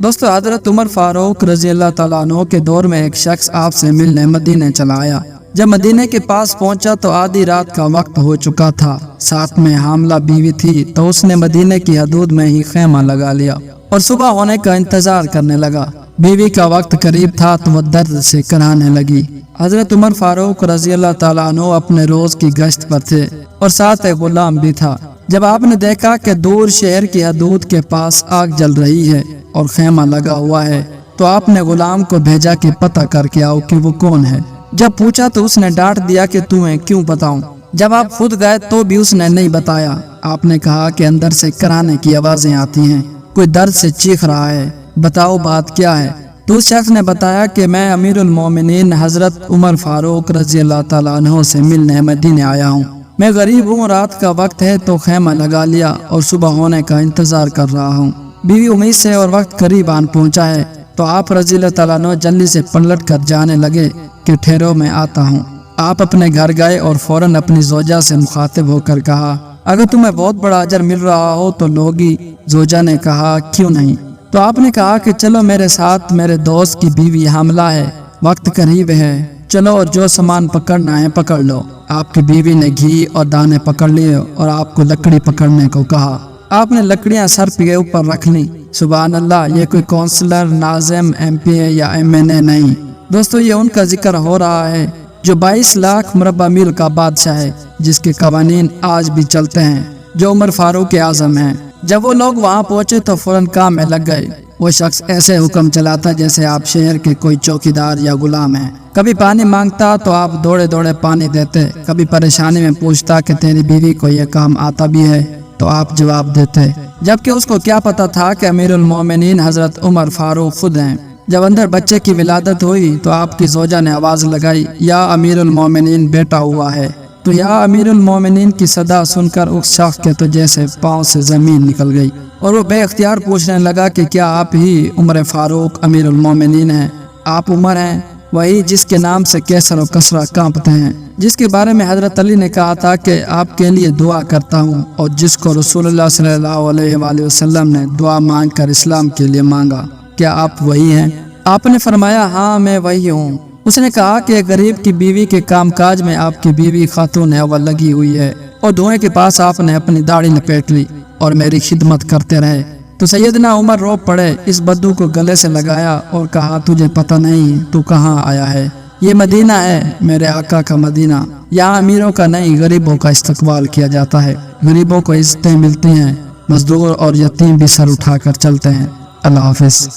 دوستو حضرت عمر فاروق رضی اللہ تعالیٰ عنہ کے دور میں ایک شخص آپ سے ملنے مدینے چلا آیا۔ جب مدینے کے پاس پہنچا تو آدھی رات کا وقت ہو چکا تھا، ساتھ میں حاملہ بیوی تھی، تو اس نے مدینے کی حدود میں ہی خیمہ لگا لیا اور صبح ہونے کا انتظار کرنے لگا۔ بیوی کا وقت قریب تھا تو وہ درد سے کرانے لگی۔ حضرت عمر فاروق رضی اللہ تعالیٰ عنہ اپنے روز کی گشت پر تھے اور ساتھ ایک غلام بھی تھا۔ جب آپ نے دیکھا کہ دور شہر کی حدود کے پاس آگ جل رہی ہے اور خیمہ لگا ہوا ہے تو آپ نے غلام کو بھیجا کہ پتہ کر کے آؤ کہ وہ کون ہے۔ جب پوچھا تو اس نے ڈانٹ دیا کہ تمہیں کیوں بتاؤں۔ جب آپ خود گئے تو بھی اس نے نہیں بتایا۔ آپ نے کہا کہ اندر سے کرانے کی آوازیں آتی ہیں، کوئی درد سے چیخ رہا ہے، بتاؤ بات کیا ہے۔ تو اس شخص نے بتایا کہ میں امیر المومنین حضرت عمر فاروق رضی اللہ تعالیٰ عنہ سے ملنے مدینے آیا ہوں۔ میں غریب ہوں، رات کا وقت ہے تو خیمہ لگا لیا اور صبح ہونے کا انتظار کر رہا ہوں۔ بیوی امید سے اور وقت قریب آن پہنچا ہے تو آپ رضی اللہ تعالیٰ عنہ جلدی سے پلٹ کر جانے لگے کہ ٹھہرو میں آتا ہوں۔ آپ اپنے گھر گئے اور فوراً اپنی زوجہ سے مخاطب ہو کر کہا، اگر تمہیں بہت بڑا اجر مل رہا ہو تو لوگی۔ زوجہ نے کہا، کیوں نہیں؟ تو آپ نے کہا کہ چلو میرے ساتھ، میرے دوست کی بیوی حاملہ ہے، وقت قریب ہے، چلو اور جو سامان پکڑنا ہے پکڑ لو۔ آپ کی بیوی نے گھی اور دانے پکڑ لیے اور آپ کو لکڑی پکڑنے کو کہا۔ آپ نے لکڑیاں سر کے اوپر رکھ لی۔ سبحان اللہ، یہ کوئی کونسلر، ناظم، ایم پی اے یا ایم این اے نہیں، دوستو یہ ان کا ذکر ہو رہا ہے جو 22 لاکھ مربع میل کا بادشاہ ہے، جس کے قوانین آج بھی چلتے ہیں، جو عمر فاروق اعظم ہیں۔ جب وہ لوگ وہاں پہنچے تو فوراً کام میں لگ گئے۔ وہ شخص ایسے حکم چلاتا جیسے آپ شہر کے کوئی چوکیدار یا غلام ہیں۔ کبھی پانی مانگتا تو آپ دوڑے دوڑے پانی دیتے، کبھی پریشانی میں پوچھتا کہ تیری بیوی کو یہ کام آتا بھی ہے تو آپ جواب دیتے، جبکہ اس کو کیا پتا تھا کہ امیر المومنین حضرت عمر فاروق خود ہیں۔ جب اندر بچے کی ولادت ہوئی تو آپ کی زوجہ نے آواز لگائی، یا امیر المومنین بیٹا ہوا ہے۔ تو یا امیر المومنین کی صدا سن کر اس شخص کے تو جیسے پاؤں سے زمین نکل گئی اور وہ بے اختیار پوچھنے لگا کہ کیا آپ ہی عمر فاروق امیر المومنین ہیں؟ آپ عمر ہیں، وہی جس کے نام سے کیسر و کسرا کانپتے ہیں، جس کے بارے میں حضرت علی نے کہا تھا کہ آپ کے لیے دعا کرتا ہوں، اور جس کو رسول اللہ صلی اللہ علیہ وآلہ وسلم نے دعا مانگ کر اسلام کے لیے مانگا، کیا آپ وہی ہیں؟ آپ نے فرمایا، ہاں میں وہی ہوں۔ اس نے کہا کہ غریب کی بیوی کے کام کاج میں آپ کی بیوی خاتون اول لگی ہوئی ہے، اور دھوئیں کے پاس آپ نے اپنی داڑھی لپیٹ لی اور میری خدمت کرتے رہے۔ تو سیدنا عمر رو پڑے، اس بدو کو گلے سے لگایا اور کہا، تجھے پتہ نہیں تو کہاں آیا ہے؟ یہ مدینہ ہے، میرے آقا کا مدینہ، یہاں امیروں کا نہیں غریبوں کا استقبال کیا جاتا ہے، غریبوں کو عزتیں ملتی ہیں، مزدور اور یتیم بھی سر اٹھا کر چلتے ہیں۔ اللہ حافظ۔